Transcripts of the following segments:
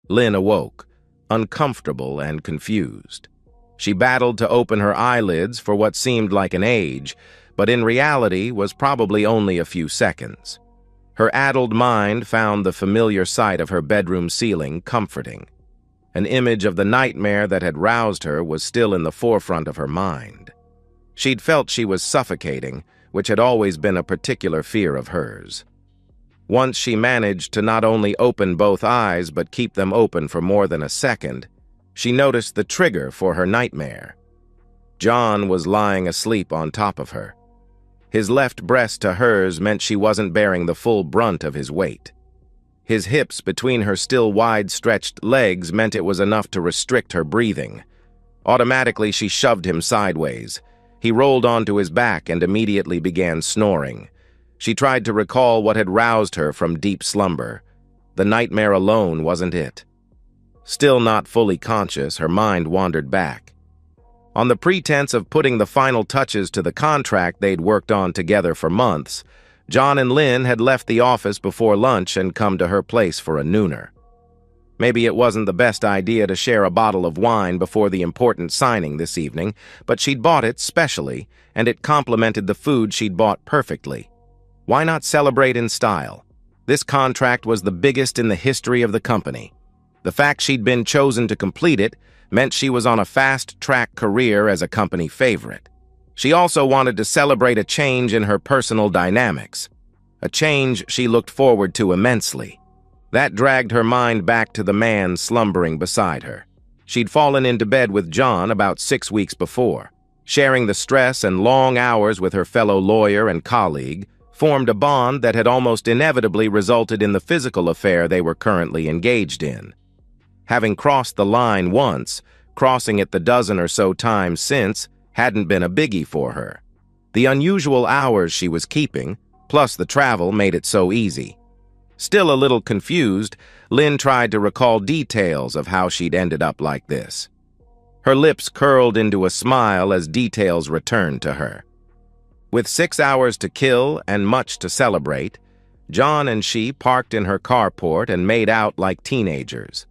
Lynn awoke, uncomfortable and confused. She battled to open her eyelids for what seemed like an age, but in reality was probably only a few seconds. Her addled mind found the familiar sight of her bedroom ceiling comforting. An image of the nightmare that had roused her was still in the forefront of her mind. She'd felt she was suffocating, which had always been a particular fear of hers. Once she managed to not only open both eyes but keep them open for more than a second, she noticed the trigger for her nightmare. John was lying asleep on top of her. His left breast to hers meant she wasn't bearing the full brunt of his weight. His hips between her still wide-stretched legs meant it was enough to restrict her breathing. Automatically, she shoved him sideways. He rolled onto his back and immediately began snoring. She tried to recall what had roused her from deep slumber. The nightmare alone wasn't it. Still not fully conscious, her mind wandered back. On the pretense of putting the final touches to the contract they'd worked on together for months, John and Lynn had left the office before lunch and come to her place for a nooner. Maybe it wasn't the best idea to share a bottle of wine before the important signing this evening, but she'd bought it specially, and it complemented the food she'd bought perfectly. Why not celebrate in style? This contract was the biggest in the history of the company. The fact she'd been chosen to complete it meant she was on a fast-track career as a company favorite. She also wanted to celebrate a change in her personal dynamics, a change she looked forward to immensely. That dragged her mind back to the man slumbering beside her. She'd fallen into bed with John about 6 weeks before. Sharing the stress and long hours with her fellow lawyer and colleague formed a bond that had almost inevitably resulted in the physical affair they were currently engaged in. Having crossed the line once, crossing it the dozen or so times since hadn't been a biggie for her. The unusual hours she was keeping, plus the travel, made it so easy. Still a little confused, Lynn tried to recall details of how she'd ended up like this. Her lips curled into a smile as details returned to her. With 6 hours to kill and much to celebrate, John and she parked in her carport and made out like teenagers.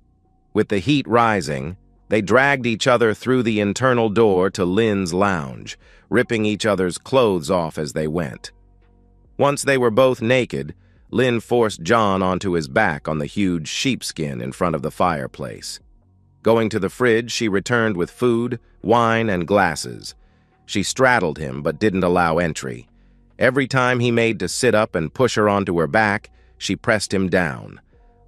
With the heat rising, they dragged each other through the internal door to Lynn's lounge, ripping each other's clothes off as they went. Once they were both naked, Lynn forced John onto his back on the huge sheepskin in front of the fireplace. Going to the fridge, she returned with food, wine, and glasses. She straddled him but didn't allow entry. Every time he made to sit up and push her onto her back, she pressed him down.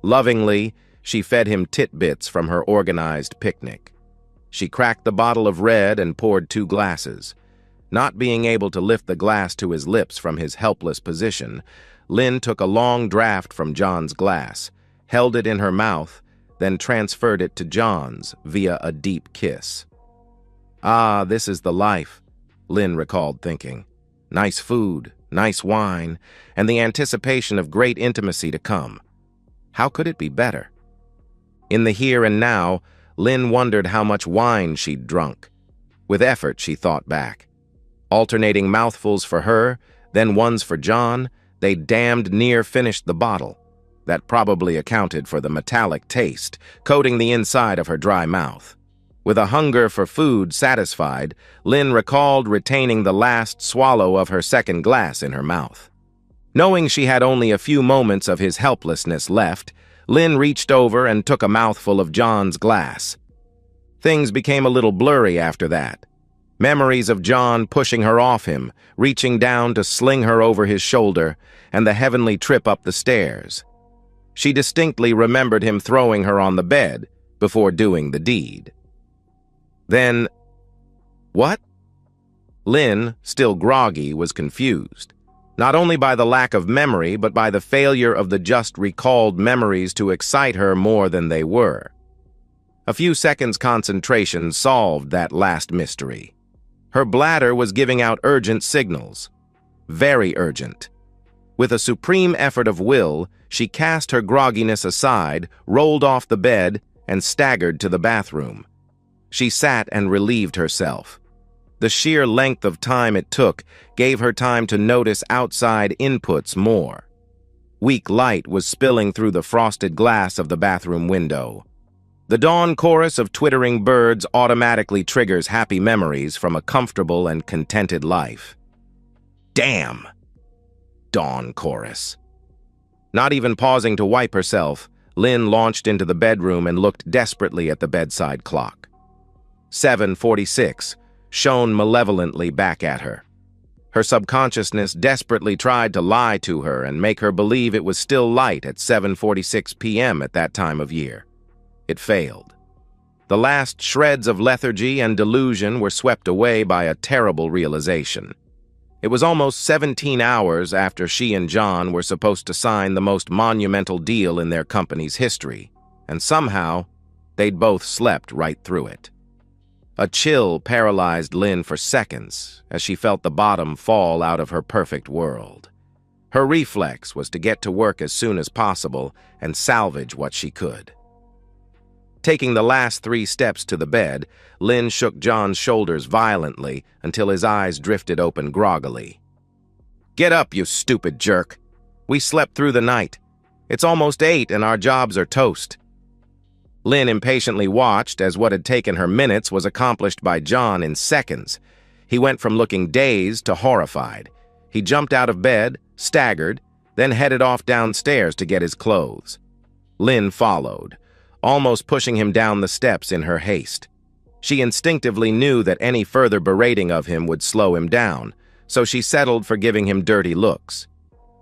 Lovingly, she fed him titbits from her organized picnic. She cracked the bottle of red and poured 2 glasses. Not being able to lift the glass to his lips from his helpless position, Lynn took a long draught from John's glass, held it in her mouth, then transferred it to John's via a deep kiss. Ah, this is the life, Lynn recalled thinking. Nice food, nice wine, and the anticipation of great intimacy to come. How could it be better? In the here and now, Lynn wondered how much wine she'd drunk. With effort, she thought back. Alternating mouthfuls for her, then ones for John, they damned near finished the bottle. That probably accounted for the metallic taste, coating the inside of her dry mouth. With a hunger for food satisfied, Lynn recalled retaining the last swallow of her second glass in her mouth. Knowing she had only a few moments of his helplessness left, Lynn reached over and took a mouthful of John's glass. Things became a little blurry after that. Memories of John pushing her off him, reaching down to sling her over his shoulder, and the heavenly trip up the stairs. She distinctly remembered him throwing her on the bed before doing the deed. Then, what? Lynn, still groggy, was confused. Not only by the lack of memory, but by the failure of the just recalled memories to excite her more than they were. A few seconds' concentration solved that last mystery. Her bladder was giving out urgent signals. Very urgent. With a supreme effort of will, she cast her grogginess aside, rolled off the bed, and staggered to the bathroom. She sat and relieved herself. The sheer length of time it took gave her time to notice outside inputs more. Weak light was spilling through the frosted glass of the bathroom window. The dawn chorus of twittering birds automatically triggers happy memories from a comfortable and contented life. Damn! Dawn chorus. Not even pausing to wipe herself, Lynn launched into the bedroom and looked desperately at the bedside clock. 7:46 shone malevolently back at her. Her subconsciousness desperately tried to lie to her and make her believe it was still light at 7:46 p.m. at that time of year. It failed. The last shreds of lethargy and delusion were swept away by a terrible realization. It was almost 17 hours after she and John were supposed to sign the most monumental deal in their company's history, and somehow, they'd both slept right through it. A chill paralyzed Lynn for seconds as she felt the bottom fall out of her perfect world. Her reflex was to get to work as soon as possible and salvage what she could. Taking the last 3 steps to the bed, Lynn shook John's shoulders violently until his eyes drifted open groggily. "Get up, you stupid jerk! We slept through the night. It's almost 8 and our jobs are toast." Lynn impatiently watched as what had taken her minutes was accomplished by John in seconds. He went from looking dazed to horrified. He jumped out of bed, staggered, then headed off downstairs to get his clothes. Lynn followed, almost pushing him down the steps in her haste. She instinctively knew that any further berating of him would slow him down, so she settled for giving him dirty looks.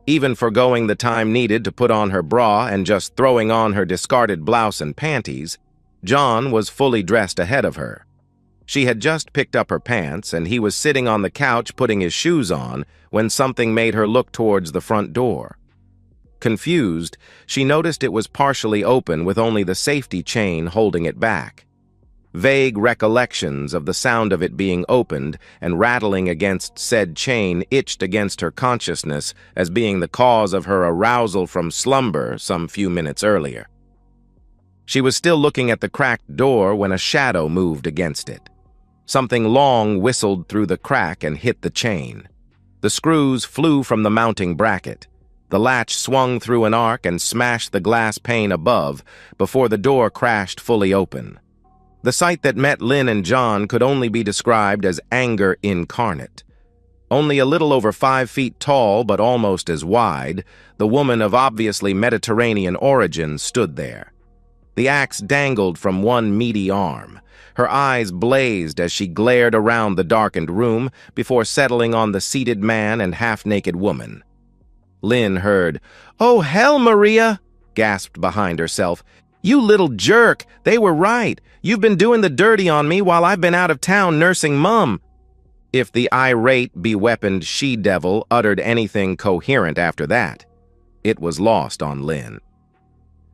Even forgoing the time needed to put on her bra and just throwing on her discarded blouse and panties, John was fully dressed ahead of her. She had just picked up her pants, and he was sitting on the couch putting his shoes on when something made her look towards the front door. Confused, she noticed it was partially open with only the safety chain holding it back. Vague recollections of the sound of it being opened and rattling against said chain itched against her consciousness as being the cause of her arousal from slumber some few minutes earlier. She was still looking at the cracked door when a shadow moved against it. Something long whistled through the crack and hit the chain. The screws flew from the mounting bracket. The latch swung through an arc and smashed the glass pane above before the door crashed fully open. The sight that met Lynn and John could only be described as anger incarnate. Only a little over 5 feet tall but almost as wide, the woman of obviously Mediterranean origin stood there. The axe dangled from one meaty arm. Her eyes blazed as she glared around the darkened room before settling on the seated man and half-naked woman. Lynn heard, "Oh, hell, Maria!" gasped behind herself. "You little jerk! They were right! You've been doing the dirty on me while I've been out of town nursing Mum." If the irate, beweaponed she-devil uttered anything coherent after that, it was lost on Lynn.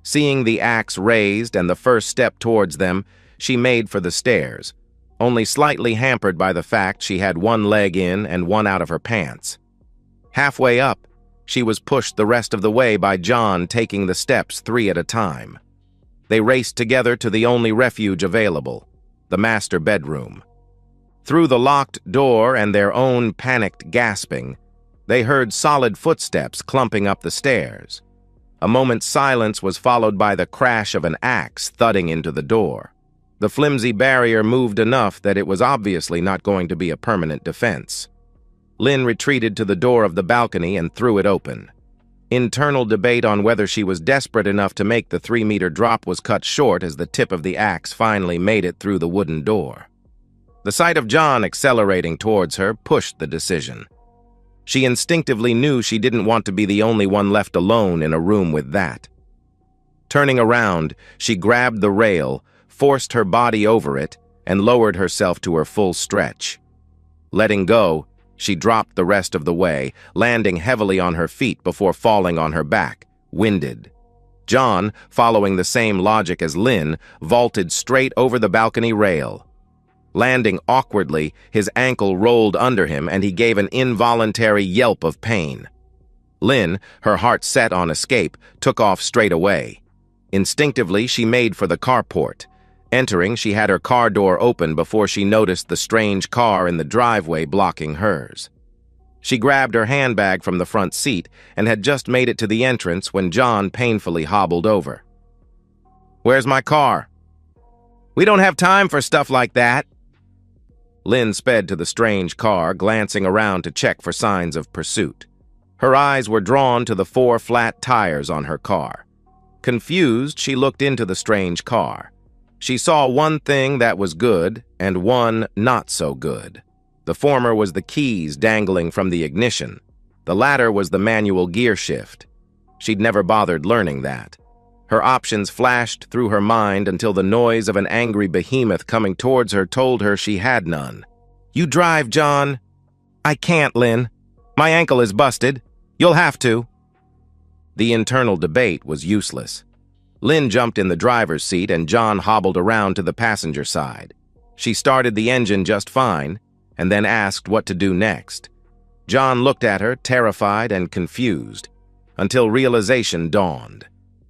Seeing the axe raised and the first step towards them, she made for the stairs, only slightly hampered by the fact she had one leg in and one out of her pants. Halfway up, she was pushed the rest of the way by John taking the steps 3 at a time. They raced together to the only refuge available, the master bedroom. Through the locked door and their own panicked gasping, they heard solid footsteps clumping up the stairs. A moment's silence was followed by the crash of an axe thudding into the door. The flimsy barrier moved enough that it was obviously not going to be a permanent defense. Lynn retreated to the door of the balcony and threw it open. Internal debate on whether she was desperate enough to make the 3-meter drop was cut short as the tip of the axe finally made it through the wooden door. The sight of John accelerating towards her pushed the decision. She instinctively knew she didn't want to be the only one left alone in a room with that. Turning around, she grabbed the rail, forced her body over it, and lowered herself to her full stretch. Letting go, she dropped the rest of the way, landing heavily on her feet before falling on her back, winded. John, following the same logic as Lynn, vaulted straight over the balcony rail. Landing awkwardly, his ankle rolled under him and he gave an involuntary yelp of pain. Lynn, her heart set on escape, took off straight away. Instinctively, she made for the carport. Entering, she had her car door open before she noticed the strange car in the driveway blocking hers. She grabbed her handbag from the front seat and had just made it to the entrance when John painfully hobbled over. "Where's my car?" We don't have time for stuff like that. Lynn sped to the strange car, glancing around to check for signs of pursuit. Her eyes were drawn to the 4 flat tires on her car. Confused, she looked into the strange car. She saw one thing that was good and one not so good. The former was the keys dangling from the ignition. The latter was the manual gear shift. She'd never bothered learning that. Her options flashed through her mind until the noise of an angry behemoth coming towards her told her she had none. "You drive, John." "I can't, Lynn. My ankle is busted. You'll have to." The internal debate was useless. Lynn jumped in the driver's seat and John hobbled around to the passenger side. She started the engine just fine and then asked what to do next. John looked at her, terrified and confused, until realization dawned.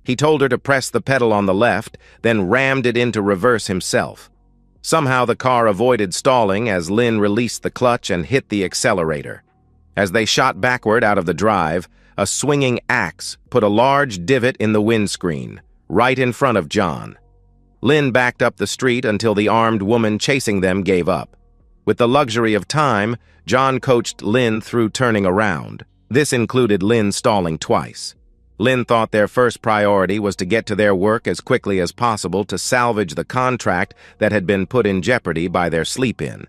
He told her to press the pedal on the left, then rammed it into reverse himself. Somehow the car avoided stalling as Lynn released the clutch and hit the accelerator. As they shot backward out of the drive, a swinging axe put a large divot in the windscreen, right in front of John. Lynn backed up the street until the armed woman chasing them gave up. With the luxury of time, John coached Lynn through turning around. This included Lynn stalling twice. Lynn thought their first priority was to get to their work as quickly as possible to salvage the contract that had been put in jeopardy by their sleep-in.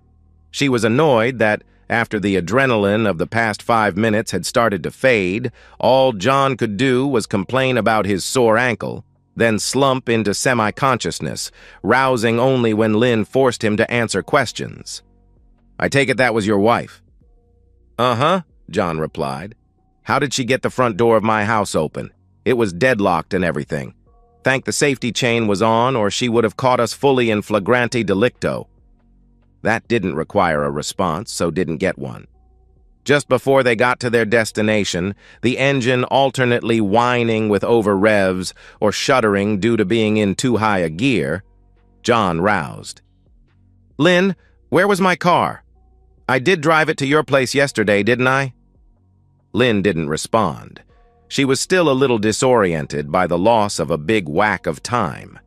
She was annoyed that, after the adrenaline of the past 5 minutes had started to fade, all John could do was complain about his sore ankle, then slump into semi-consciousness, rousing only when Lynn forced him to answer questions. "I take it that was your wife?" "Uh-huh," John replied. "How did she get the front door of my house open? It was deadlocked and everything. Thank the safety chain was on, or she would have caught us fully in flagrante delicto." That didn't require a response, so didn't get one. Just before they got to their destination, the engine alternately whining with over-revs or shuddering due to being in too high a gear, John roused. "Lynn, where was my car? I did drive it to your place yesterday, didn't I?" Lynn didn't respond. She was still a little disoriented by the loss of a big whack of time.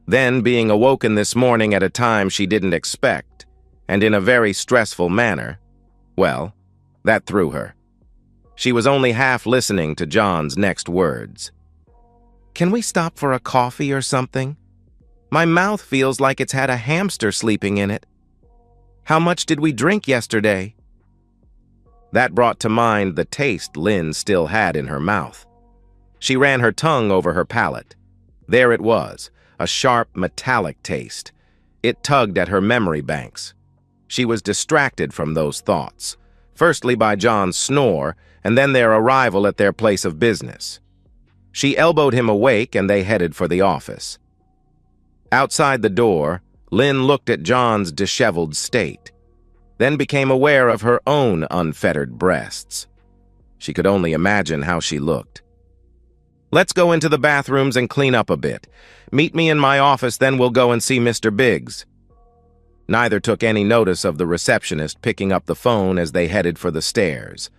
Then being awoken this morning at a time she didn't expect, and in a very stressful manner, well, that threw her. She was only half listening to John's next words. "Can we stop for a coffee or something? My mouth feels like it's had a hamster sleeping in it. How much did we drink yesterday?" That brought to mind the taste Lynn still had in her mouth. She ran her tongue over her palate. There it was, a sharp, metallic taste. It tugged at her memory banks. She was distracted from those thoughts, firstly by John's snore, and then their arrival at their place of business. She elbowed him awake, and they headed for the office. Outside the door, Lynn looked at John's disheveled state, then became aware of her own unfettered breasts. She could only imagine how she looked. "Let's go into the bathrooms and clean up a bit. Meet me in my office, then we'll go and see Mr. Biggs." Neither took any notice of the receptionist picking up the phone as they headed for the stairs.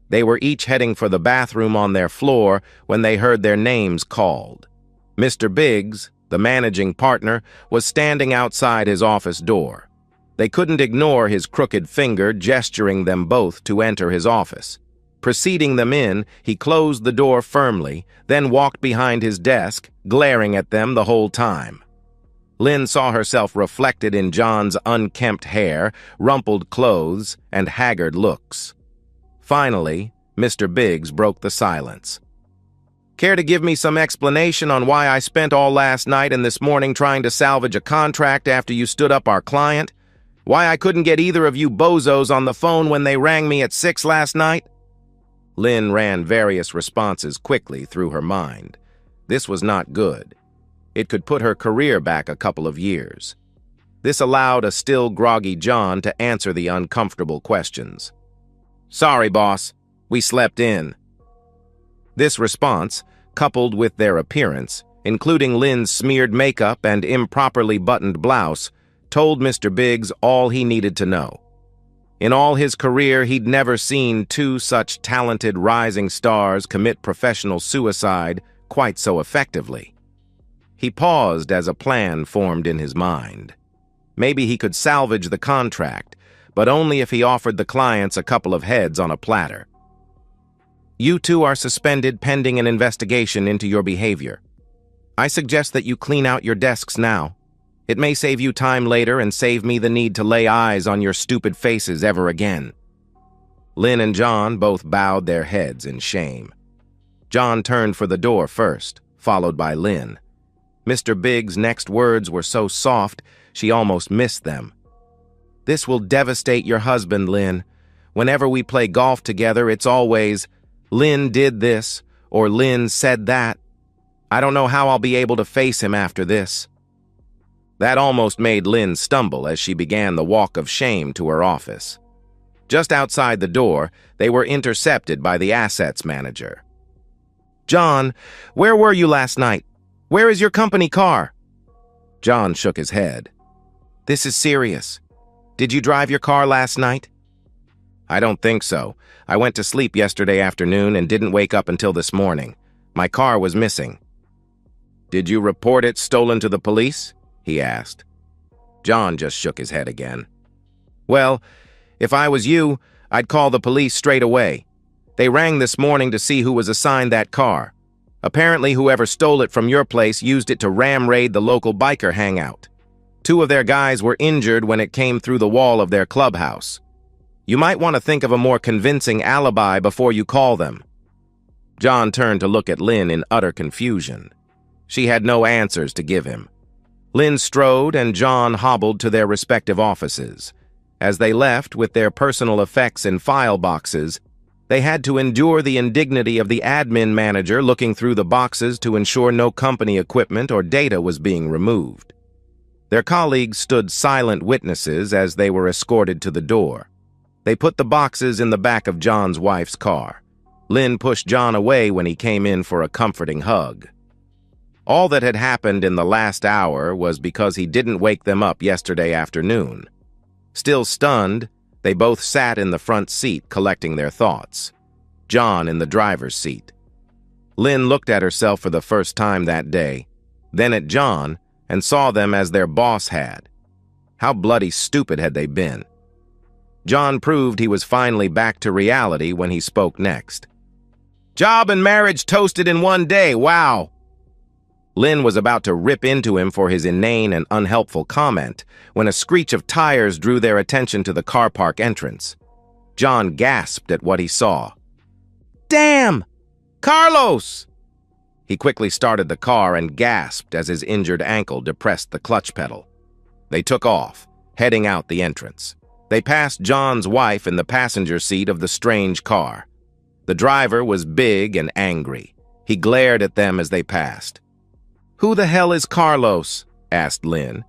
They were each heading for the bathroom on their floor when they heard their names called. Mr. Biggs, the managing partner, was standing outside his office door. They couldn't ignore his crooked finger gesturing them both to enter his office. Preceding them in, he closed the door firmly, then walked behind his desk, glaring at them the whole time. Lynn saw herself reflected in John's unkempt hair, rumpled clothes, and haggard looks. Finally, Mr. Biggs broke the silence. "Care to give me some explanation on why I spent all last night and this morning trying to salvage a contract after you stood up our client? Why I couldn't get either of you bozos on the phone when they rang me at 6 last night?" Lynn ran various responses quickly through her mind. This was not good. It could put her career back a couple of years. This allowed a still groggy John to answer the uncomfortable questions. "Sorry, boss. We slept in." This response, coupled with their appearance, including Lynn's smeared makeup and improperly buttoned blouse, told Mr. Biggs all he needed to know. In all his career, he'd never seen two such talented rising stars commit professional suicide quite so effectively. He paused as a plan formed in his mind. Maybe he could salvage the contract, but only if he offered the clients a couple of heads on a platter. You two are suspended pending an investigation into your behavior. I suggest that you clean out your desks now. It may save you time later and save me the need to lay eyes on your stupid faces ever again. Lynn and John both bowed their heads in shame. John turned for the door first, followed by Lynn. Mr. Big's next words were so soft, she almost missed them. This will devastate your husband, Lynn. Whenever we play golf together, it's always, Lynn did this, or Lynn said that. I don't know how I'll be able to face him after this. That almost made Lynn stumble as she began the walk of shame to her office. Just outside the door, they were intercepted by the assets manager. John, where were you last night? Where is your company car? John shook his head. This is serious. Did you drive your car last night? I don't think so. I went to sleep yesterday afternoon and didn't wake up until this morning. My car was missing. Did you report it stolen to the police? He asked. John just shook his head again. Well, if I was you, I'd call the police straight away. They rang this morning to see who was assigned that car. Apparently, whoever stole it from your place used it to ram raid the local biker hangout. 2 of their guys were injured when it came through the wall of their clubhouse. You might want to think of a more convincing alibi before you call them. John turned to look at Lynn in utter confusion. She had no answers to give him. Lynn strode and John hobbled to their respective offices. As they left with their personal effects in file boxes, they had to endure the indignity of the admin manager looking through the boxes to ensure no company equipment or data was being removed. Their colleagues stood silent witnesses as they were escorted to the door. They put the boxes in the back of John's wife's car. Lynn pushed John away when he came in for a comforting hug. All that had happened in the last hour was because he didn't wake them up yesterday afternoon. Still stunned, they both sat in the front seat collecting their thoughts. John in the driver's seat. Lynn looked at herself for the first time that day, then at John, and saw them as their boss had. How bloody stupid had they been? John proved he was finally back to reality when he spoke next. Job and marriage toasted in one day, wow! Lynn was about to rip into him for his inane and unhelpful comment when a screech of tires drew their attention to the car park entrance. John gasped at what he saw. Damn! Carlos! He quickly started the car and gasped as his injured ankle depressed the clutch pedal. They took off, heading out the entrance. They passed John's wife in the passenger seat of the strange car. The driver was big and angry. He glared at them as they passed. Who the hell is Carlos? Asked Lynn.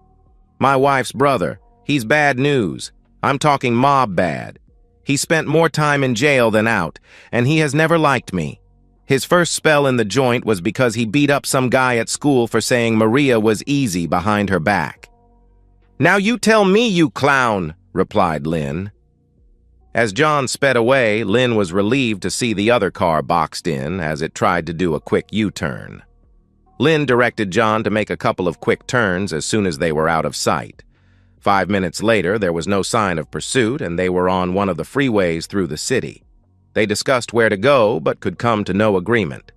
My wife's brother. He's bad news. I'm talking mob bad. He spent more time in jail than out, and he has never liked me. His first spell in the joint was because he beat up some guy at school for saying Maria was easy behind her back. Now you tell me, you clown, replied Lynn. As John sped away, Lynn was relieved to see the other car boxed in as it tried to do a quick U-turn. Lynn directed John to make a couple of quick turns as soon as they were out of sight. 5 minutes later, there was no sign of pursuit, and they were on one of the freeways through the city. They discussed where to go, but could come to no agreement.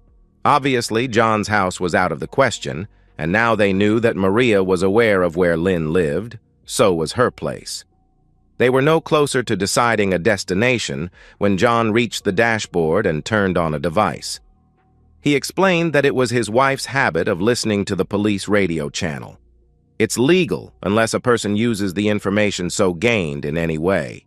Obviously, John's house was out of the question, and now they knew that Maria was aware of where Lynn lived. So was her place. They were no closer to deciding a destination when John reached the dashboard and turned on a device. He explained that it was his wife's habit of listening to the police radio channel. It's legal unless a person uses the information so gained in any way.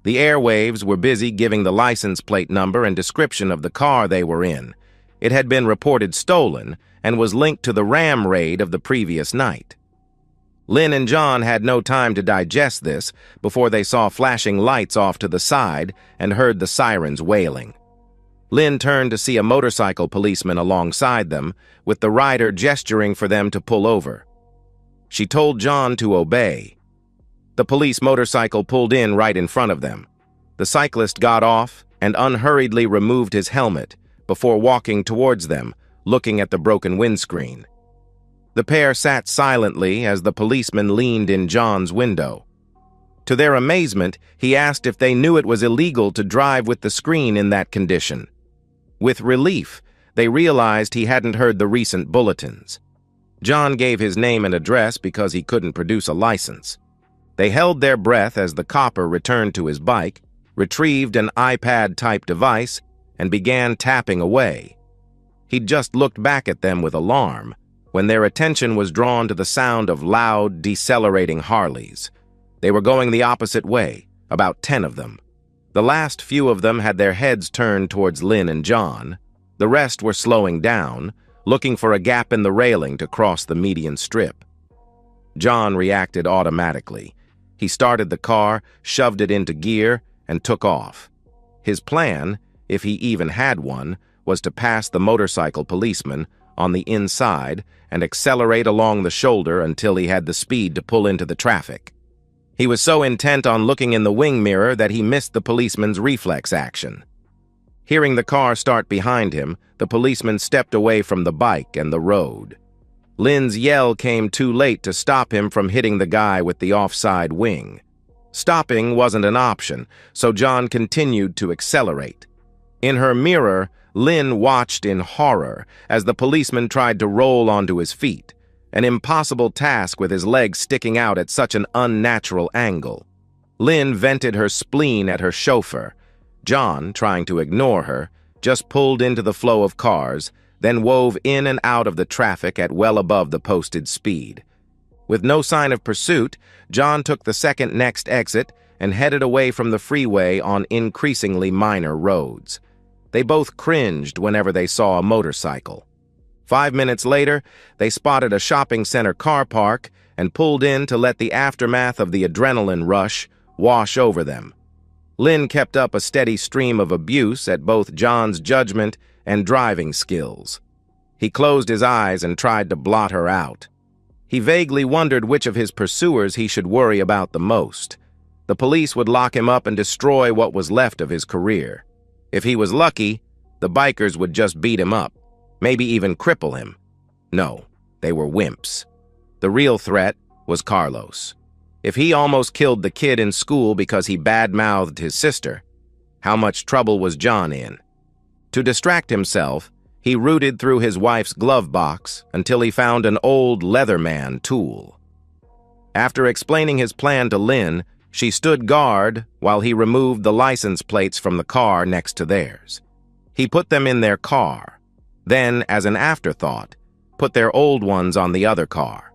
The airwaves were busy giving the license plate number and description of the car they were in. It had been reported stolen and was linked to the ram raid of the previous night. Lynn and John had no time to digest this before they saw flashing lights off to the side and heard the sirens wailing. Lynn turned to see a motorcycle policeman alongside them, with the rider gesturing for them to pull over. She told John to obey. The police motorcycle pulled in right in front of them. The cyclist got off and unhurriedly removed his helmet before walking towards them, looking at the broken windscreen. The pair sat silently as the policeman leaned in John's window. To their amazement, he asked if they knew it was illegal to drive with the screen in that condition. With relief, they realized he hadn't heard the recent bulletins. John gave his name and address because he couldn't produce a license. They held their breath as the copper returned to his bike, retrieved an iPad-type device, and began tapping away. He'd just looked back at them with alarm when their attention was drawn to the sound of loud, decelerating Harleys. They were going the opposite way, about 10 of them. The last few of them had their heads turned towards Lynn and John. The rest were slowing down, looking for a gap in the railing to cross the median strip. John reacted automatically. He started the car, shoved it into gear, and took off. His plan, if he even had one, was to pass the motorcycle policeman on the inside and accelerate along the shoulder until he had the speed to pull into the traffic. He was so intent on looking in the wing mirror that he missed the policeman's reflex action. Hearing the car start behind him, the policeman stepped away from the bike and the road. Lynn's yell came too late to stop him from hitting the guy with the offside wing. Stopping wasn't an option, so John continued to accelerate. In her mirror, Lynn watched in horror as the policeman tried to roll onto his feet, an impossible task with his legs sticking out at such an unnatural angle. Lynn vented her spleen at her chauffeur. John, trying to ignore her, just pulled into the flow of cars, then wove in and out of the traffic at well above the posted speed. With no sign of pursuit, John took the second next exit and headed away from the freeway on increasingly minor roads. They both cringed whenever they saw a motorcycle. 5 minutes later, they spotted a shopping center car park and pulled in to let the aftermath of the adrenaline rush wash over them. Lynn kept up a steady stream of abuse at both John's judgment and driving skills. He closed his eyes and tried to blot her out. He vaguely wondered which of his pursuers he should worry about the most. The police would lock him up and destroy what was left of his career. If he was lucky, the bikers would just beat him up, maybe even cripple him. No, they were wimps. The real threat was Carlos. If he almost killed the kid in school because he bad-mouthed his sister, how much trouble was John in? To distract himself, he rooted through his wife's glove box until he found an old Leatherman tool. After explaining his plan to Lynn, she stood guard while he removed the license plates from the car next to theirs. He put them in their car, then, as an afterthought, put their old ones on the other car.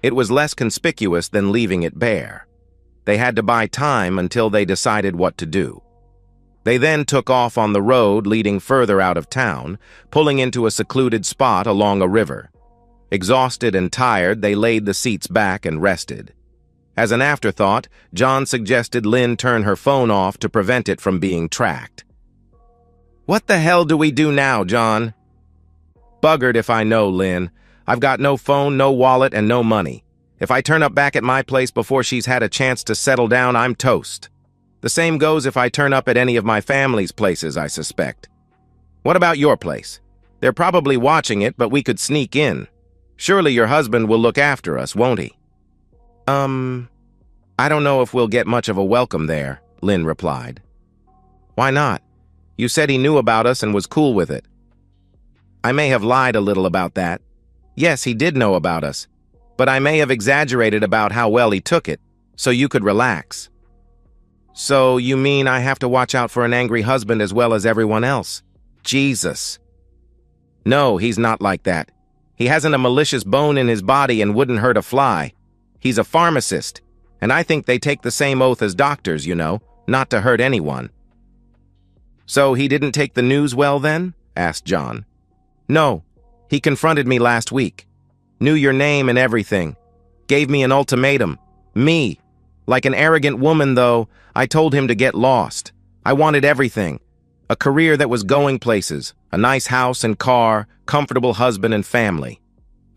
It was less conspicuous than leaving it bare. They had to buy time until they decided what to do. They then took off on the road leading further out of town, pulling into a secluded spot along a river. Exhausted and tired, they laid the seats back and rested. As an afterthought, John suggested Lynn turn her phone off to prevent it from being tracked. "What the hell do we do now, John?" "Buggered if I know, Lynn. I've got no phone, no wallet, and no money. If I turn up back at my place before she's had a chance to settle down, I'm toast. The same goes if I turn up at any of my family's places, I suspect. What about your place? They're probably watching it, but we could sneak in. Surely your husband will look after us, won't he?" I don't know if we'll get much of a welcome there," Lynn replied. "Why not? You said he knew about us and was cool with it." "I may have lied a little about that. Yes, he did know about us, but I may have exaggerated about how well he took it, so you could relax." "So you mean I have to watch out for an angry husband as well as everyone else? Jesus." "No, he's not like that. He hasn't a malicious bone in his body and wouldn't hurt a fly. He's a pharmacist, and I think they take the same oath as doctors, you know, not to hurt anyone." "So he didn't take the news well then?" asked John. "No, he confronted me last week. Knew your name and everything. Gave me an ultimatum. Me. Like an arrogant woman, though, I told him to get lost. I wanted everything. A career that was going places, a nice house and car, comfortable husband and family.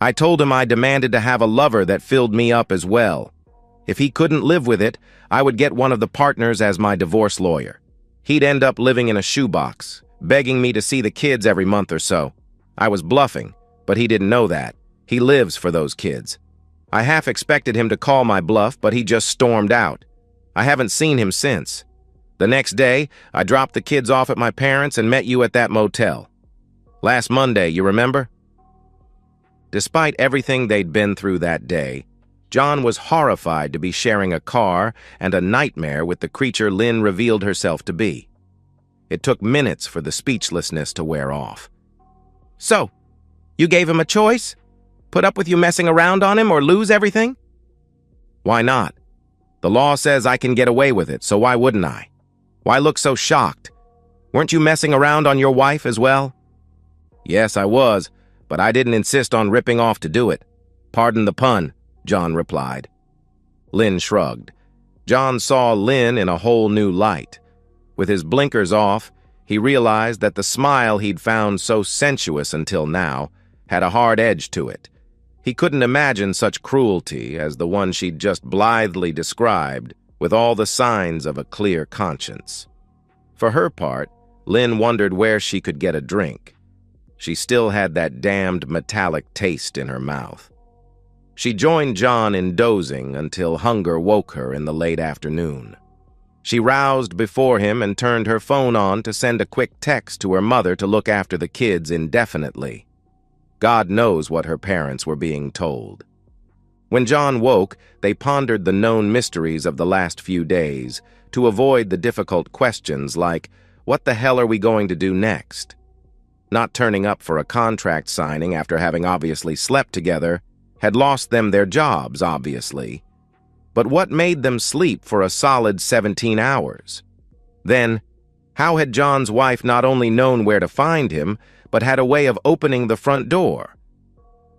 I told him I demanded to have a lover that filled me up as well. If he couldn't live with it, I would get one of the partners as my divorce lawyer. He'd end up living in a shoebox, begging me to see the kids every month or so. I was bluffing, but he didn't know that. He lives for those kids. I half expected him to call my bluff, but he just stormed out. I haven't seen him since. The next day, I dropped the kids off at my parents' and met you at that motel. Last Monday, you remember? Despite everything they'd been through that day, John was horrified to be sharing a car and a nightmare with the creature Lynn revealed herself to be. It took minutes for the speechlessness to wear off. So, you gave him a choice? Put up with you messing around on him or lose everything? Why not? The law says I can get away with it, so why wouldn't I? Why look so shocked? Weren't you messing around on your wife as well? Yes, I was, but I didn't insist on ripping off to do it. Pardon the pun, John replied. Lynn shrugged. John saw Lynn in a whole new light. With his blinkers off, he realized that the smile he'd found so sensuous until now had a hard edge to it. He couldn't imagine such cruelty as the one she'd just blithely described, with all the signs of a clear conscience. For her part, Lynn wondered where she could get a drink. She still had that damned metallic taste in her mouth. She joined John in dozing until hunger woke her in the late afternoon. She roused before him and turned her phone on to send a quick text to her mother to look after the kids indefinitely. God knows what her parents were being told. When John woke, they pondered the known mysteries of the last few days to avoid the difficult questions like, what the hell are we going to do next? Not turning up for a contract signing after having obviously slept together had lost them their jobs, obviously. But what made them sleep for a solid 17 hours? Then, how had John's wife not only known where to find him, but had a way of opening the front door?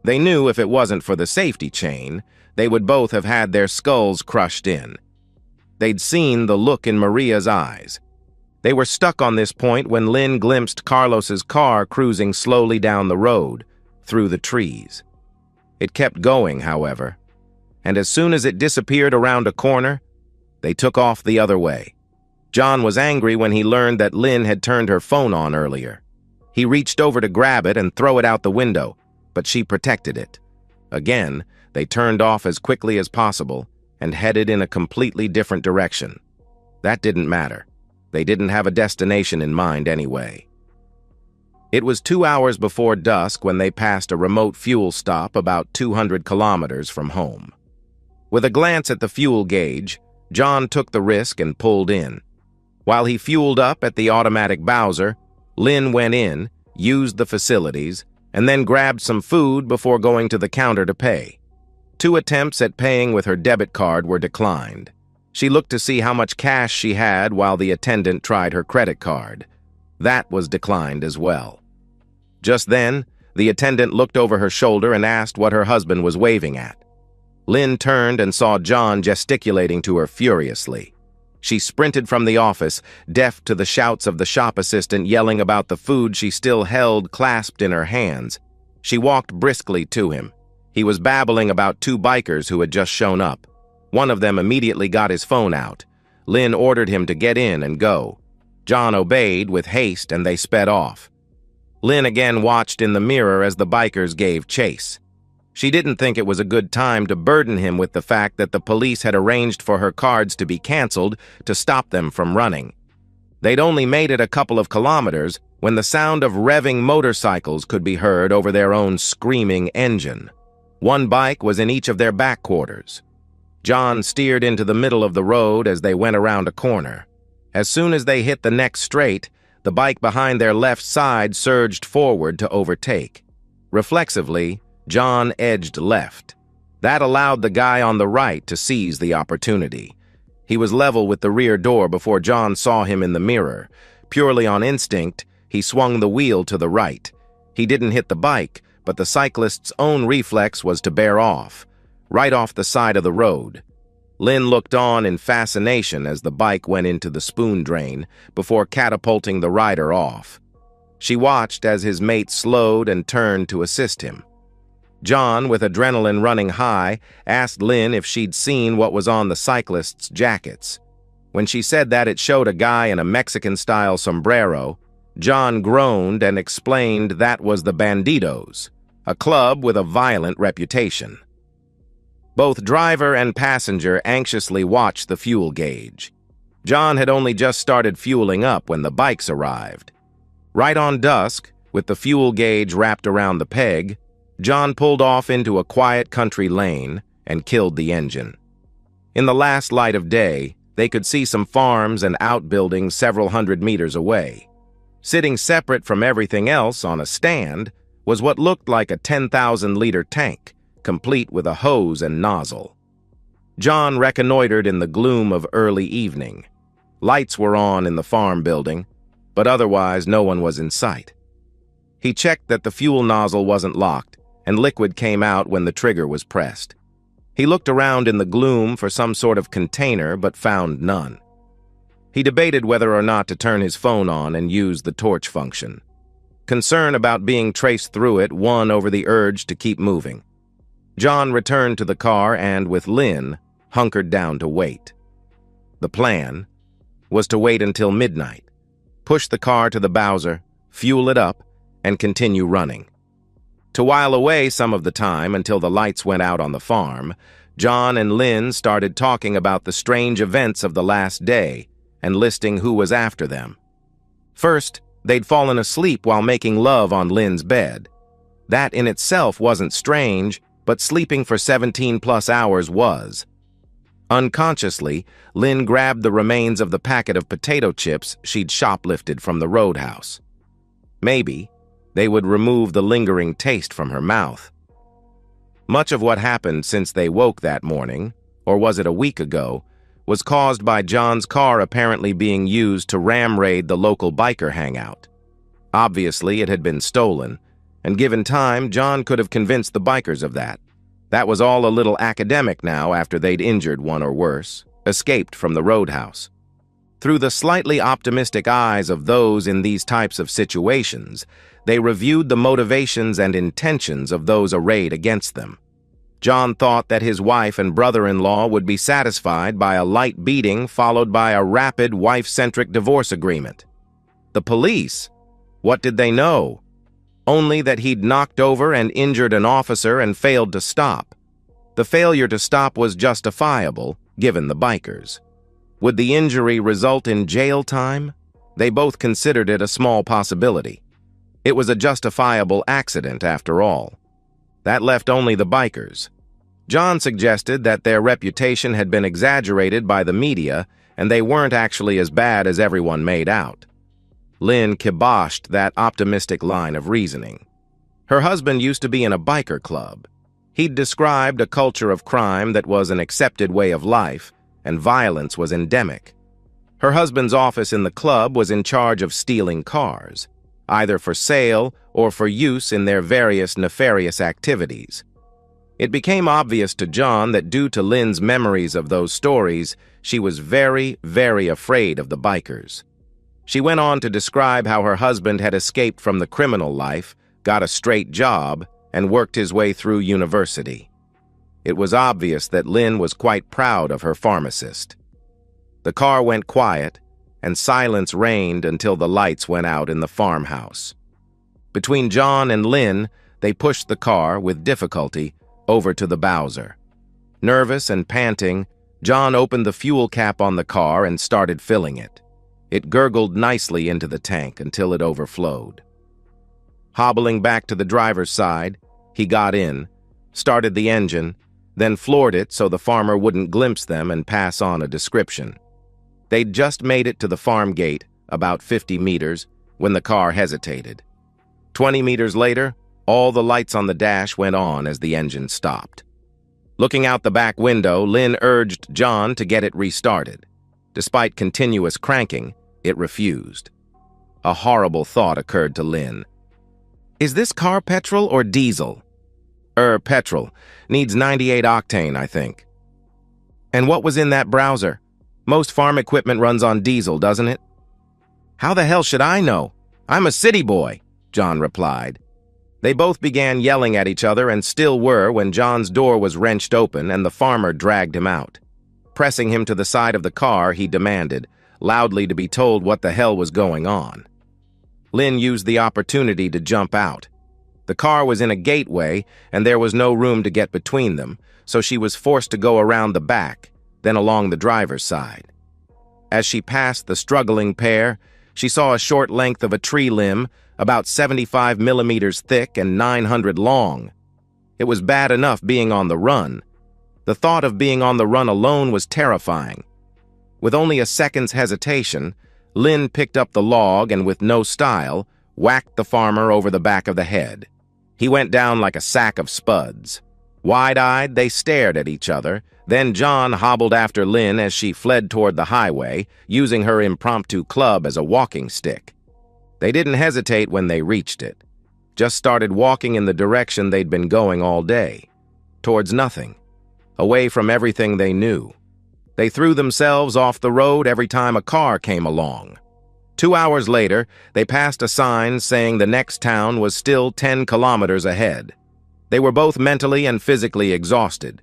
They knew if it wasn't for the safety chain, they would both have had their skulls crushed in. They'd seen the look in Maria's eyes. They were stuck on this point when Lynn glimpsed Carlos's car cruising slowly down the road, through the trees. It kept going, however, and as soon as it disappeared around a corner, they took off the other way. John was angry when he learned that Lynn had turned her phone on earlier. He reached over to grab it and throw it out the window, but she protected it. Again, they turned off as quickly as possible and headed in a completely different direction. That didn't matter. They didn't have a destination in mind anyway. It was 2 hours before dusk when they passed a remote fuel stop about 200 kilometers from home. With a glance at the fuel gauge, John took the risk and pulled in. While he fueled up at the automatic Bowser, Lynn went in, used the facilities, and then grabbed some food before going to the counter to pay. 2 attempts at paying with her debit card were declined. She looked to see how much cash she had while the attendant tried her credit card. That was declined as well. Just then, the attendant looked over her shoulder and asked what her husband was waving at. Lynn turned and saw John gesticulating to her furiously. She sprinted from the office, deaf to the shouts of the shop assistant yelling about the food she still held clasped in her hands. She walked briskly to him. He was babbling about 2 bikers who had just shown up. One of them immediately got his phone out. Lynn ordered him to get in and go. John obeyed with haste and they sped off. Lynn again watched in the mirror as the bikers gave chase. She didn't think it was a good time to burden him with the fact that the police had arranged for her cards to be canceled to stop them from running. They'd only made it a couple of kilometers when the sound of revving motorcycles could be heard over their own screaming engine. 1 bike was in each of their back quarters. John steered into the middle of the road as they went around a corner. As soon as they hit the next straight, the bike behind their left side surged forward to overtake. Reflexively, John edged left. That allowed the guy on the right to seize the opportunity. He was level with the rear door before John saw him in the mirror. Purely on instinct, he swung the wheel to the right. He didn't hit the bike, but the cyclist's own reflex was to bear off, right off the side of the road. Lynn looked on in fascination as the bike went into the spoon drain before catapulting the rider off. She watched as his mate slowed and turned to assist him. John, with adrenaline running high, asked Lynn if she'd seen what was on the cyclists' jackets. When she said that it showed a guy in a Mexican-style sombrero, John groaned and explained that was the bandidos. a club with a violent reputation. Both driver and passenger anxiously watched the fuel gauge. John had only just started fueling up when the bikes arrived. Right on dusk, with the fuel gauge wrapped around the peg, John pulled off into a quiet country lane and killed the engine. In the last light of day, they could see some farms and outbuildings several hundred meters away. Sitting separate from everything else on a stand was what looked like a 10,000-liter tank, complete with a hose and nozzle. John reconnoitered in the gloom of early evening. Lights were on in the farm building, but otherwise no one was in sight. He checked that the fuel nozzle wasn't locked, and liquid came out when the trigger was pressed. He looked around in the gloom for some sort of container, but found none. He debated whether or not to turn his phone on and use the torch function. Concern about being traced through it won over the urge to keep moving. John returned to the car and, with Lynn, hunkered down to wait. The plan was to wait until midnight, push the car to the Bowser, fuel it up, and continue running. To while away some of the time until the lights went out on the farm, John and Lynn started talking about the strange events of the last day and listing who was after them. First, they'd fallen asleep while making love on Lynn's bed. That in itself wasn't strange, but sleeping for 17+ hours was. Unconsciously, Lynn grabbed the remains of the packet of potato chips she'd shoplifted from the roadhouse. Maybe they would remove the lingering taste from her mouth. Much of what happened since they woke that morning, or was it a week ago, was caused by John's car apparently being used to ram raid the local biker hangout. Obviously, it had been stolen, and given time, John could have convinced the bikers of that. That was all a little academic now after they'd injured one or worse, escaped from the roadhouse. Through the slightly optimistic eyes of those in these types of situations, they reviewed the motivations and intentions of those arrayed against them. John thought that his wife and brother-in-law would be satisfied by a light beating followed by a rapid wife-centric divorce agreement. The police? What did they know? Only that he'd knocked over and injured an officer and failed to stop. The failure to stop was justifiable, given the bikers. Would the injury result in jail time? They both considered it a small possibility. It was a justifiable accident, after all. That left only the bikers. John suggested that their reputation had been exaggerated by the media and they weren't actually as bad as everyone made out. Lynn kiboshed that optimistic line of reasoning. Her husband used to be in a biker club. He'd described a culture of crime that was an accepted way of life, and violence was endemic. Her husband's office in the club was in charge of stealing cars, either for sale or for use in their various nefarious activities. It became obvious to John that due to Lynn's memories of those stories, she was very, very afraid of the bikers. She went on to describe how her husband had escaped from the criminal life, got a straight job, and worked his way through university. It was obvious that Lynn was quite proud of her pharmacist. The car went quiet, and silence reigned until the lights went out in the farmhouse. Between John and Lynn, they pushed the car, with difficulty, over to the Bowser. Nervous and panting, John opened the fuel cap on the car and started filling it. It gurgled nicely into the tank until it overflowed. Hobbling back to the driver's side, he got in, started the engine, then floored it so the farmer wouldn't glimpse them and pass on a description. They'd just made it to the farm gate, about 50 meters, when the car hesitated. 20 meters later, all the lights on the dash went on as the engine stopped. Looking out the back window, Lynn urged John to get it restarted. Despite continuous cranking, it refused. A horrible thought occurred to Lynn. Is this car petrol or diesel? Petrol. Needs 98 octane, I think. And what was in that browser? Most farm equipment runs on diesel, doesn't it? How the hell should I know? I'm a city boy, John replied. They both began yelling at each other and still were when John's door was wrenched open and the farmer dragged him out. Pressing him to the side of the car, he demanded, loudly, to be told what the hell was going on. Lynn used the opportunity to jump out. The car was in a gateway, and there was no room to get between them, so she was forced to go around the back, then along the driver's side. As she passed the struggling pair, she saw a short length of a tree limb, about 75 millimeters thick and 900 long. It was bad enough being on the run. The thought of being on the run alone was terrifying. With only a second's hesitation, Lynn picked up the log and, with no style, whacked the farmer over the back of the head. He went down like a sack of spuds. Wide-eyed, they stared at each other. Then John hobbled after Lynn as she fled toward the highway, using her impromptu club as a walking stick. They didn't hesitate when they reached it. Just started walking in the direction they'd been going all day. Towards nothing. Away from everything they knew. They threw themselves off the road every time a car came along. 2 hours later, they passed a sign saying the next town was still 10 kilometers ahead. They were both mentally and physically exhausted.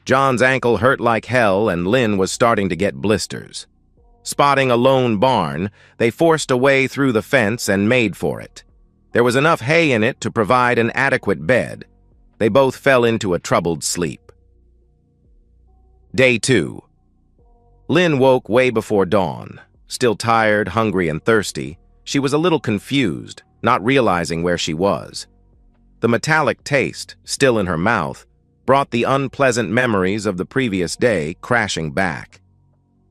John's ankle hurt like hell, and Lynn was starting to get blisters. Spotting a lone barn, they forced a way through the fence and made for it. There was enough hay in it to provide an adequate bed. They both fell into a troubled sleep. Day 2. Lynn woke way before dawn. Still tired, hungry, and thirsty, she was a little confused, not realizing where she was. The metallic taste, still in her mouth, brought the unpleasant memories of the previous day crashing back.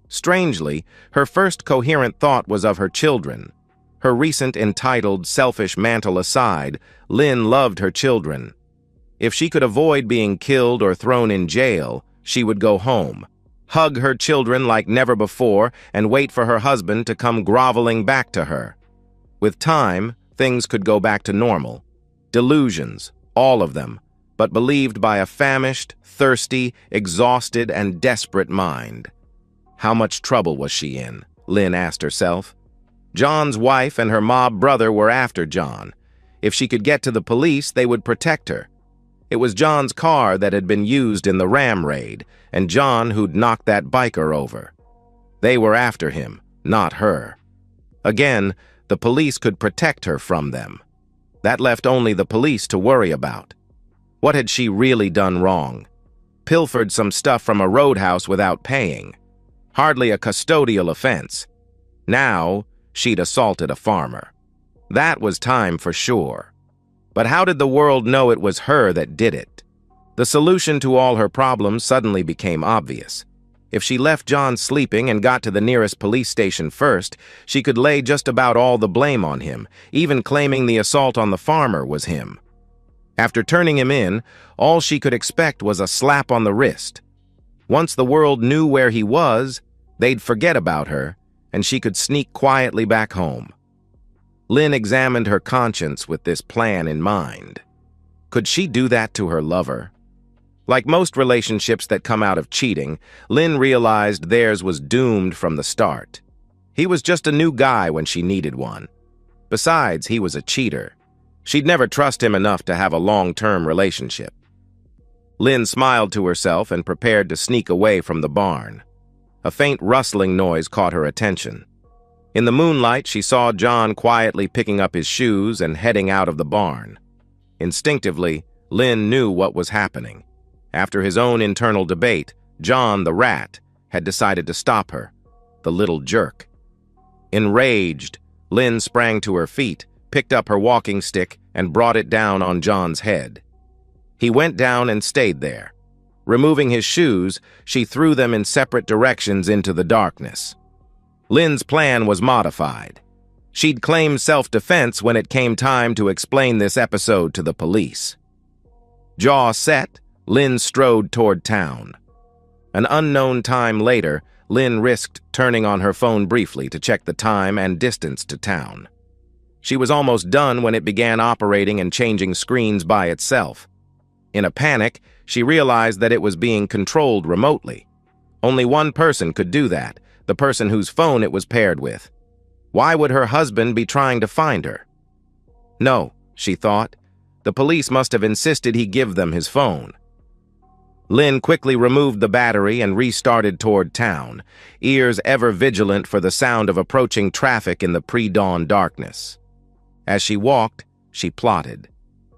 Strangely, her first coherent thought was of her children. Her recent entitled, selfish mantle aside, Lynn loved her children. If she could avoid being killed or thrown in jail, she would go home, hug her children like never before, and wait for her husband to come groveling back to her. With time, things could go back to normal. Delusions, all of them, but believed by a famished, thirsty, exhausted, and desperate mind. How much trouble was she in? Lynn asked herself. John's wife and her mob brother were after John. If she could get to the police, they would protect her. It was John's car that had been used in the ram raid, and John who'd knocked that biker over. They were after him, not her. Again, the police could protect her from them. That left only the police to worry about. What had she really done wrong? Pilfered some stuff from a roadhouse without paying. Hardly a custodial offense. Now, she'd assaulted a farmer. That was time for sure. But how did the world know it was her that did it? The solution to all her problems suddenly became obvious. If she left John sleeping and got to the nearest police station first, she could lay just about all the blame on him, even claiming the assault on the farmer was him. After turning him in, all she could expect was a slap on the wrist. Once the world knew where he was, they'd forget about her, and she could sneak quietly back home. Lynn examined her conscience with this plan in mind. Could she do that to her lover? Like most relationships that come out of cheating, Lynn realized theirs was doomed from the start. He was just a new guy when she needed one. Besides, he was a cheater. She'd never trust him enough to have a long-term relationship. Lynn smiled to herself and prepared to sneak away from the barn. A faint rustling noise caught her attention. In the moonlight, she saw John quietly picking up his shoes and heading out of the barn. Instinctively, Lynn knew what was happening. After his own internal debate, John, the rat, had decided to stop her, the little jerk. Enraged, Lynn sprang to her feet, picked up her walking stick, and brought it down on John's head. He went down and stayed there. Removing his shoes, she threw them in separate directions into the darkness. Lynn's plan was modified. She'd claim self-defense when it came time to explain this episode to the police. Jaw set, Lynn strode toward town. An unknown time later, Lynn risked turning on her phone briefly to check the time and distance to town. She was almost done when it began operating and changing screens by itself. In a panic, she realized that it was being controlled remotely. Only one person could do that, the person whose phone it was paired with. Why would her husband be trying to find her? No, she thought. The police must have insisted he give them his phone. Lynn quickly removed the battery and restarted toward town, ears ever vigilant for the sound of approaching traffic in the pre-dawn darkness. As she walked, she plotted.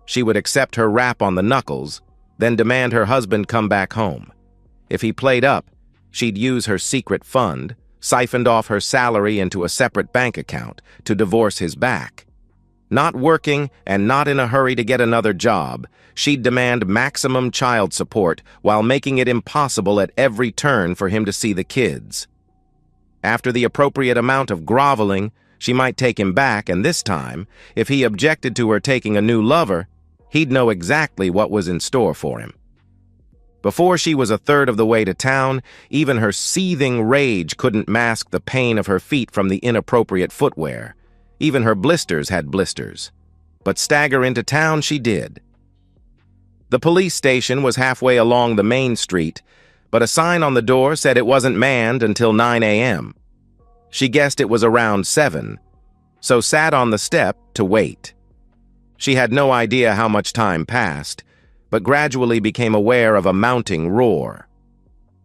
She would accept her rap on the knuckles, then demand her husband come back home. If he played up, she'd use her secret fund, siphoned off her salary into a separate bank account, to divorce his back. Not working and not in a hurry to get another job, she'd demand maximum child support while making it impossible at every turn for him to see the kids. After the appropriate amount of groveling, she might take him back, and this time, if he objected to her taking a new lover, he'd know exactly what was in store for him. Before she was a third of the way to town, even her seething rage couldn't mask the pain of her feet from the inappropriate footwear. Even her blisters had blisters. But stagger into town she did. The police station was halfway along the main street, but a sign on the door said it wasn't manned until 9 a.m. She guessed it was around 7, so sat on the step to wait. She had no idea how much time passed, but gradually became aware of a mounting roar.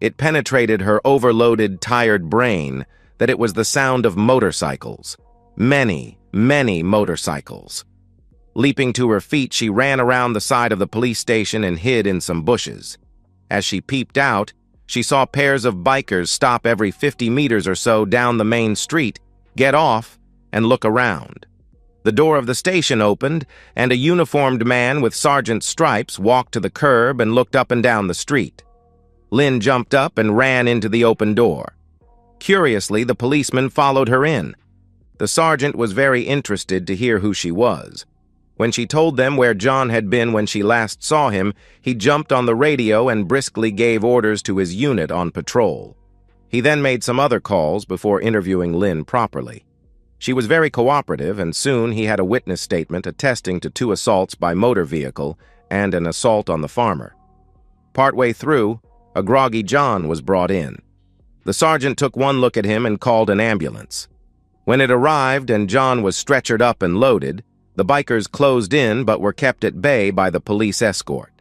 It penetrated her overloaded, tired brain that it was the sound of motorcycles. Many, many motorcycles. Leaping to her feet, she ran around the side of the police station and hid in some bushes. As she peeped out, she saw pairs of bikers stop every 50 meters or so down the main street, get off, and look around. The door of the station opened, and a uniformed man with sergeant's stripes walked to the curb and looked up and down the street. Lynn jumped up and ran into the open door. Curiously, the policeman followed her in. The sergeant was very interested to hear who she was. When she told them where John had been when she last saw him, he jumped on the radio and briskly gave orders to his unit on patrol. He then made some other calls before interviewing Lynn properly. She was very cooperative, and soon he had a witness statement attesting to 2 assaults by motor vehicle and an assault on the farmer. Partway through, a groggy John was brought in. The sergeant took one look at him and called an ambulance. When it arrived and John was stretchered up and loaded, the bikers closed in but were kept at bay by the police escort.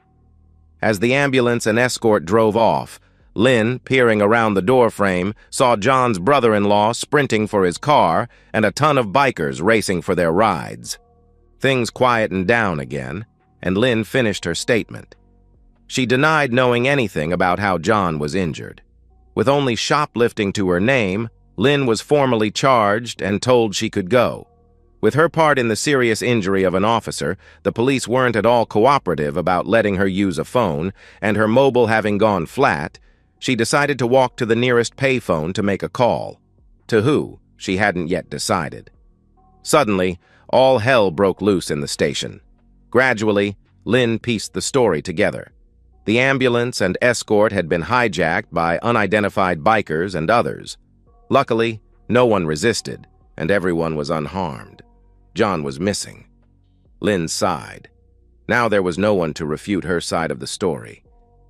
As the ambulance and escort drove off, Lynn, peering around the doorframe, saw John's brother-in-law sprinting for his car and a ton of bikers racing for their rides. Things quietened down again, and Lynn finished her statement. She denied knowing anything about how John was injured. With only shoplifting to her name, Lynn was formally charged and told she could go. With her part in the serious injury of an officer, the police weren't at all cooperative about letting her use a phone, and her mobile having gone flat, she decided to walk to the nearest payphone to make a call. To who, she hadn't yet decided. Suddenly, all hell broke loose in the station. Gradually, Lynn pieced the story together. The ambulance and escort had been hijacked by unidentified bikers and others. Luckily, no one resisted, and everyone was unharmed. John was missing. Lynn sighed. Now there was no one to refute her side of the story.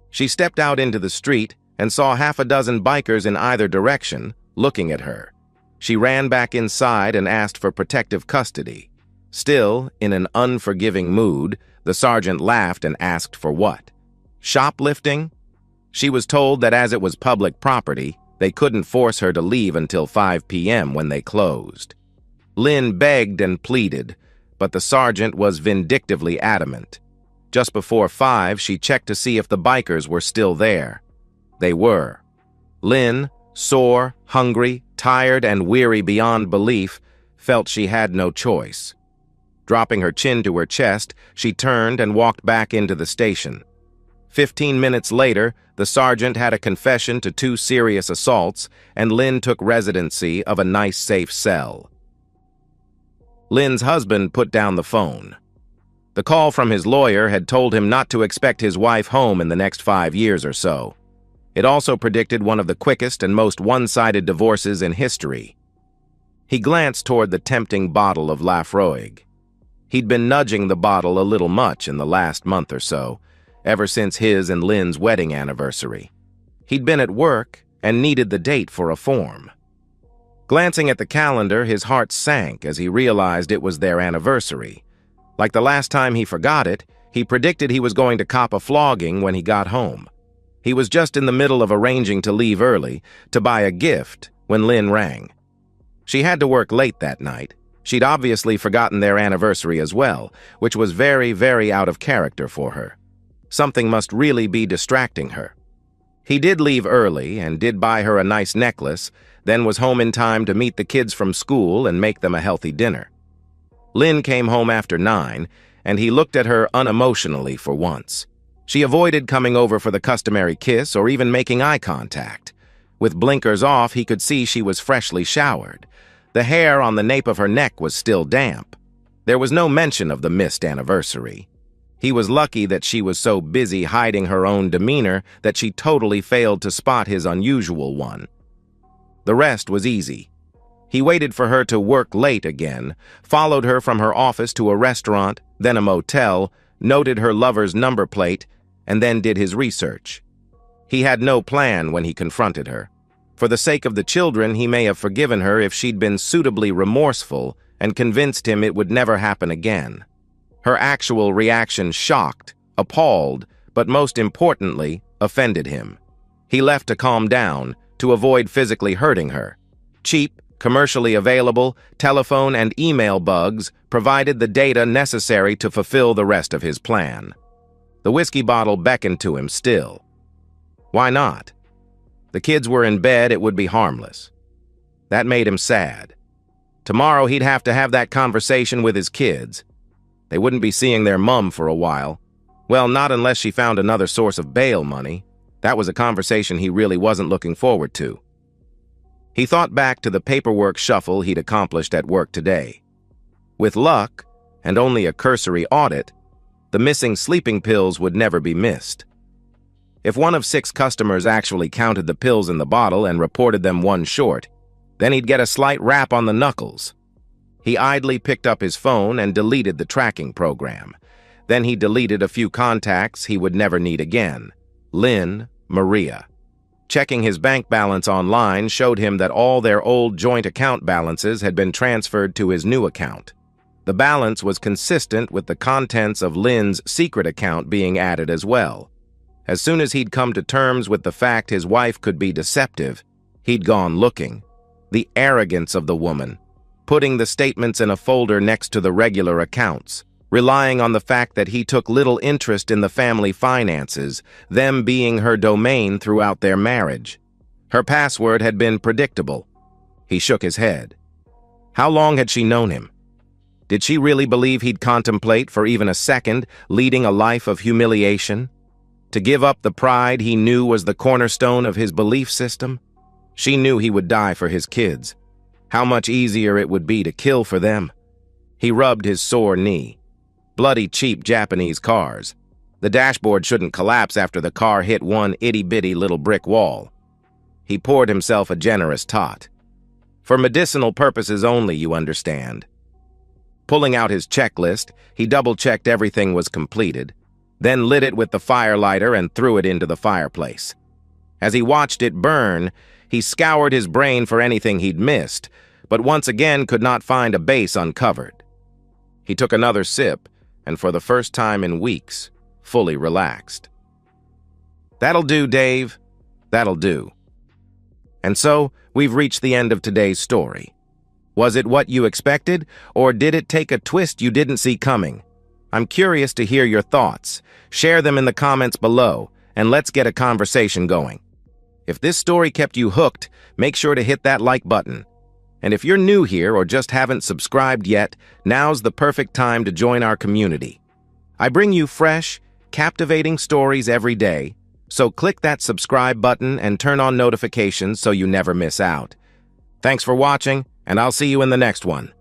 She stepped out into the street and saw half a dozen bikers in either direction, looking at her. She ran back inside and asked for protective custody. Still, in an unforgiving mood, the sergeant laughed and asked for what? Shoplifting? She was told that as it was public property, they couldn't force her to leave until 5 p.m. when they closed. Lynn begged and pleaded, but the sergeant was vindictively adamant. Just before 5, she checked to see if the bikers were still there. They were. Lynn, sore, hungry, tired, and weary beyond belief, felt she had no choice. Dropping her chin to her chest, she turned and walked back into the station. 15 minutes later, the sergeant had a confession to 2 serious assaults, and Lynn took residency of a nice, safe cell. Lynn's husband put down the phone. The call from his lawyer had told him not to expect his wife home in the next 5 years or so. It also predicted one of the quickest and most one-sided divorces in history. He glanced toward the tempting bottle of Lafroig. He'd been nudging the bottle a little much in the last month or so, ever since his and Lynn's wedding anniversary. He'd been at work and needed the date for a form. Glancing at the calendar, his heart sank as he realized it was their anniversary. Like the last time he forgot it, he predicted he was going to cop a flogging when he got home. He was just in the middle of arranging to leave early to buy a gift when Lynn rang. She had to work late that night, She'd obviously forgotten their anniversary as well, which was very, very out of character for her. Something must really be distracting her. He did leave early and did buy her a nice necklace, then was home in time to meet the kids from school and make them a healthy dinner. Lynn came home after 9, and he looked at her unemotionally for once. She avoided coming over for the customary kiss or even making eye contact. With blinkers off, he could see she was freshly showered. The hair on the nape of her neck was still damp. There was no mention of the missed anniversary. He was lucky that she was so busy hiding her own demeanor that she totally failed to spot his unusual one. The rest was easy. He waited for her to work late again, followed her from her office to a restaurant, then a motel, noted her lover's number plate, and then did his research. He had no plan when he confronted her. For the sake of the children, he may have forgiven her if she'd been suitably remorseful and convinced him it would never happen again. Her actual reaction shocked, appalled, but most importantly, offended him. He left to calm down, to avoid physically hurting her. Cheap, commercially available, telephone and email bugs provided the data necessary to fulfill the rest of his plan. The whiskey bottle beckoned to him still. Why not? The kids were in bed, it would be harmless. That made him sad. Tomorrow he'd have to have that conversation with his kids. They wouldn't be seeing their mum for a while. Well, not unless she found another source of bail money. That was a conversation he really wasn't looking forward to. He thought back to the paperwork shuffle he'd accomplished at work today. With luck, and only a cursory audit, the missing sleeping pills would never be missed. If one of 6 customers actually counted the pills in the bottle and reported them one short, then he'd get a slight rap on the knuckles. He idly picked up his phone and deleted the tracking program. Then he deleted a few contacts he would never need again. Lynn, Maria. Checking his bank balance online showed him that all their old joint account balances had been transferred to his new account. The balance was consistent with the contents of Lynn's secret account being added as well. As soon as he'd come to terms with the fact his wife could be deceptive, he'd gone looking. The arrogance of the woman, putting the statements in a folder next to the regular accounts, relying on the fact that he took little interest in the family finances, them being her domain throughout their marriage. Her password had been predictable. He shook his head. How long had she known him? Did she really believe he'd contemplate, for even a second, leading a life of humiliation? To give up the pride he knew was the cornerstone of his belief system? She knew he would die for his kids. How much easier it would be to kill for them. He rubbed his sore knee. Bloody cheap Japanese cars. The dashboard shouldn't collapse after the car hit one itty-bitty little brick wall. He poured himself a generous tot. For medicinal purposes only, you understand. Pulling out his checklist, he double-checked everything was completed, then lit it with the firelighter and threw it into the fireplace. As he watched it burn, he scoured his brain for anything he'd missed, but once again could not find a base uncovered. He took another sip, and for the first time in weeks, fully relaxed. That'll do, Dave. That'll do. And so, we've reached the end of today's story. Was it what you expected, or did it take a twist you didn't see coming? I'm curious to hear your thoughts. Share them in the comments below, and let's get a conversation going. If this story kept you hooked, make sure to hit that like button. And if you're new here or just haven't subscribed yet, now's the perfect time to join our community. I bring you fresh, captivating stories every day, so click that subscribe button and turn on notifications so you never miss out. Thanks for watching, and I'll see you in the next one.